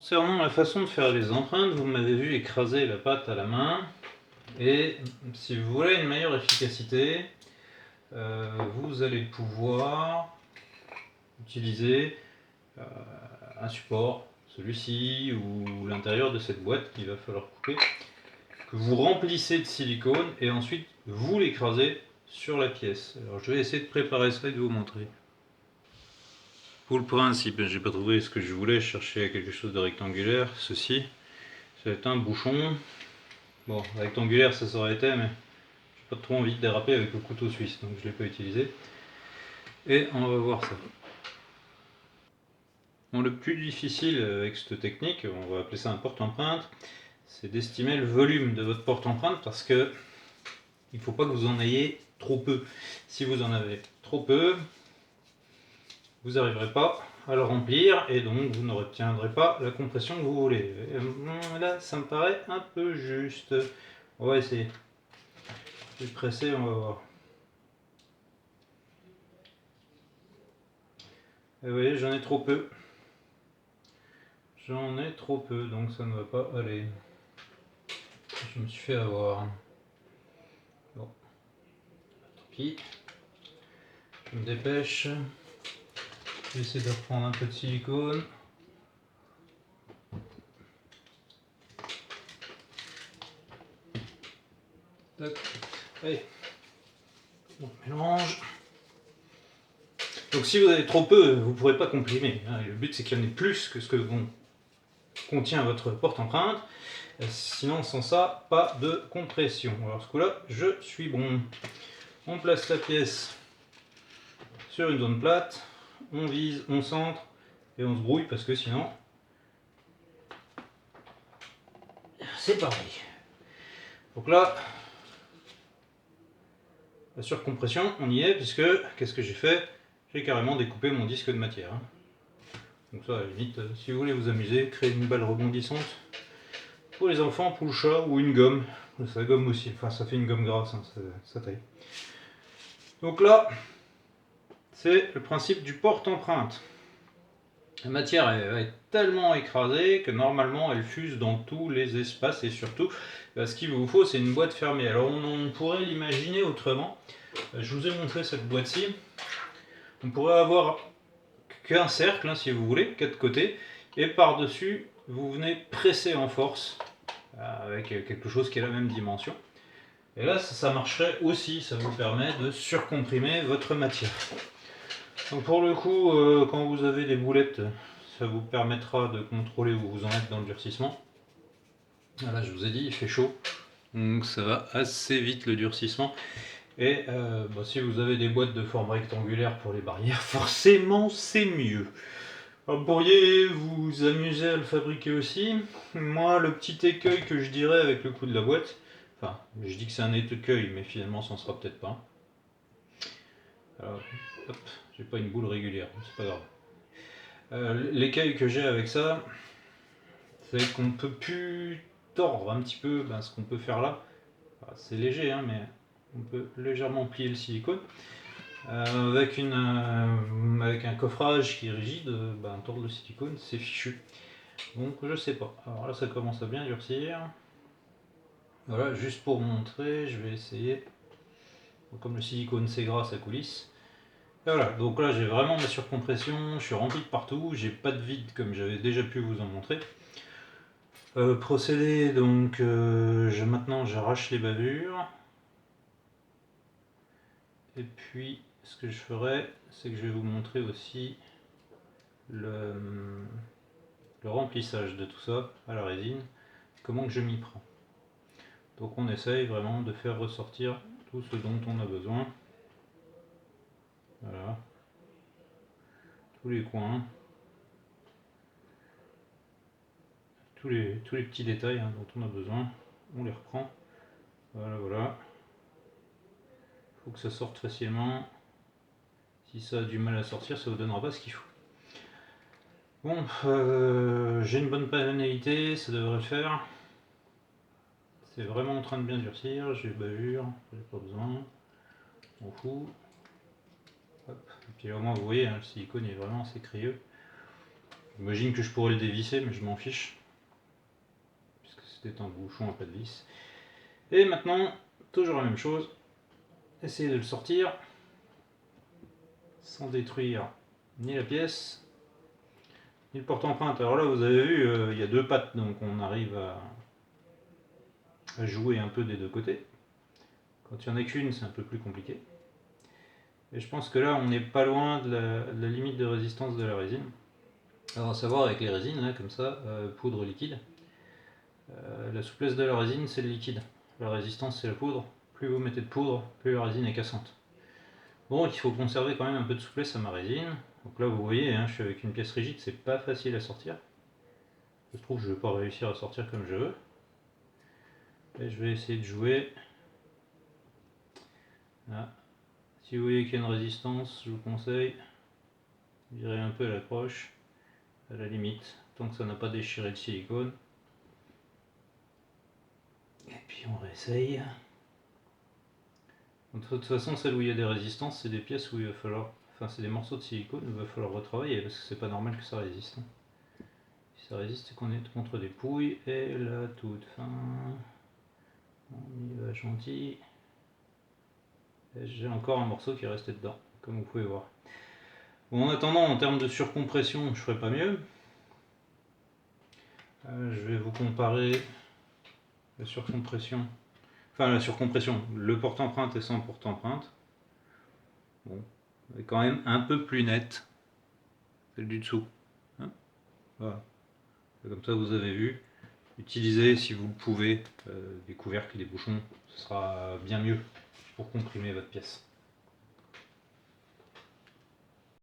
Concernant la façon de faire les empreintes, vous m'avez vu écraser la pâte à la main. Et si vous voulez une meilleure efficacité, vous allez pouvoir utiliser un support, celui-ci ou l'intérieur de cette boîte qu'il va falloir couper, que vous remplissez de silicone et ensuite vous l'écrasez sur la pièce. Alors je vais essayer de préparer ça et de vous montrer. Pour le principe, j'ai pas trouvé ce que je voulais, je cherchais quelque chose de rectangulaire. Ceci, c'est un bouchon. Bon, rectangulaire ça aurait été, mais j'ai pas trop envie de déraper avec le couteau suisse, donc je l'ai pas utilisé. Et on va voir ça. Bon, le plus difficile avec cette technique, on va appeler ça un porte-empreinte, c'est d'estimer le volume de votre porte-empreinte parce que il ne faut pas que vous en ayez trop peu. Si vous en avez trop peu, vous n'arriverez pas à le remplir et donc vous n'obtiendrez pas la compression que vous voulez. Et là, ça me paraît un peu juste. On va essayer. Je vais presser, on va voir. Et vous voyez, j'en ai trop peu. J'en ai trop peu, donc ça ne va pas aller. Je me suis fait avoir. Bon, tant pis. Je me dépêche. Je vais essayer de reprendre un peu de silicone. Tac. Allez. On mélange. Donc si vous avez trop peu, vous ne pourrez pas comprimer. Le but c'est qu'il y en ait plus que ce que contient votre porte-empreinte. Sinon sans ça, pas de compression. Alors ce coup-là, je suis bon. On place la pièce sur une zone plate, on vise, on centre et on se brouille parce que sinon c'est pareil. Donc là, la surcompression, on y est puisque qu'est-ce que j'ai fait? J'ai carrément découpé mon disque de matière. Donc ça, à la limite, si vous voulez vous amuser, créer une balle rebondissante pour les enfants, pour le chat ou une gomme. Ça gomme aussi, enfin ça fait une gomme grasse, hein, ça taille. Donc là, c'est le principe du porte-empreinte. La matière est tellement écrasée que normalement elle fuse dans tous les espaces et surtout, ce qu'il vous faut c'est une boîte fermée. Alors on pourrait l'imaginer autrement. Je vous ai montré cette boîte-ci. On pourrait avoir qu'un cercle, hein, si vous voulez, 4 côtés, et par-dessus vous venez presser en force avec quelque chose qui est la même dimension. Et là ça marcherait aussi, ça vous permet de surcomprimer votre matière. Donc pour le coup, quand vous avez des boulettes, ça vous permettra de contrôler où vous en êtes dans le durcissement. Là je vous ai dit, il fait chaud, donc ça va assez vite le durcissement. Et si vous avez des boîtes de forme rectangulaire pour les barrières, forcément c'est mieux. Vous pourriez vous amuser à le fabriquer aussi. Moi, le petit écueil que je dirais avec le coup de la boîte, enfin, je dis que c'est un écueil, mais finalement, ça ne sera peut-être pas. Alors, hop, j'ai pas une boule régulière, c'est pas grave. L'écueil que j'ai avec ça, c'est qu'on ne peut plus tordre un petit peu ce qu'on peut faire là. Enfin, c'est léger, hein, mais on peut légèrement plier le silicone. Avec un coffrage qui est rigide, tordre le silicone, c'est fichu. Donc je sais pas. Alors là ça commence à bien durcir. Voilà, juste pour montrer, je vais essayer. Donc, comme le silicone c'est gras, ça coulisse. Et voilà, donc là j'ai vraiment ma surcompression, je suis rempli de partout, j'ai pas de vide comme j'avais déjà pu vous en montrer. Procédé, donc maintenant j'arrache les bavures. Et puis ce que je ferai, c'est que je vais vous montrer aussi le remplissage de tout ça à la résine, comment que je m'y prends. Donc on essaye vraiment de faire ressortir tout ce dont on a besoin. Voilà. Tous les coins. Tous les petits détails dont on a besoin. On les reprend. Voilà, voilà. Il faut que ça sorte facilement. Si ça a du mal à sortir, ça vous donnera pas ce qu'il faut. Bon, j'ai une bonne panalité, ça devrait le faire. C'est vraiment en train de bien durcir, j'ai bavure, j'ai pas besoin. On fout. Hop. Et puis au moins vous voyez, le silicone est vraiment assez crayeux. J'imagine que je pourrais le dévisser, mais je m'en fiche. Puisque c'était un bouchon à pas de vis. Et maintenant, toujours la même chose. Essayez de le sortir. Sans détruire ni la pièce, ni le porte-empreinte. Alors là, vous avez vu, il y a deux pattes, donc on arrive à jouer un peu des deux côtés. Quand il n'y en a qu'une, c'est un peu plus compliqué. Et je pense que là, on n'est pas loin de la limite de résistance de la résine. Alors à savoir, avec les résines, là, comme ça, poudre liquide, la souplesse de la résine, c'est le liquide. La résistance, c'est la poudre. Plus vous mettez de poudre, plus la résine est cassante. Bon, il faut conserver quand même un peu de souplesse à ma résine. Donc là, vous voyez, hein, je suis avec une pièce rigide, c'est pas facile à sortir. Je trouve que je ne vais pas réussir à sortir comme je veux. Et je vais essayer de jouer. Là. Si vous voyez qu'il y a une résistance, je vous conseille de virer un peu l'accroche, à la limite, tant que ça n'a pas déchiré le silicone. Et puis on réessaye. De toute façon, celles où il y a des résistances, c'est des pièces où il va falloir, enfin c'est des morceaux de silicone où il va falloir retravailler parce que c'est pas normal que ça résiste. Si ça résiste, c'est qu'on est contre des pouilles. Et la toute fin, on y va gentil. Et j'ai encore un morceau qui est resté dedans, comme vous pouvez voir. Bon, en attendant, en termes de surcompression, je ferai pas mieux. Je vais vous comparer la surcompression. Enfin, la surcompression, le porte-empreinte et sans porte-empreinte. Bon, elle est quand même un peu plus nette, celle du dessous. Hein, voilà. Et comme ça, vous avez vu. Utilisez, si vous le pouvez, des couvercles et des bouchons. Ce sera bien mieux pour comprimer votre pièce.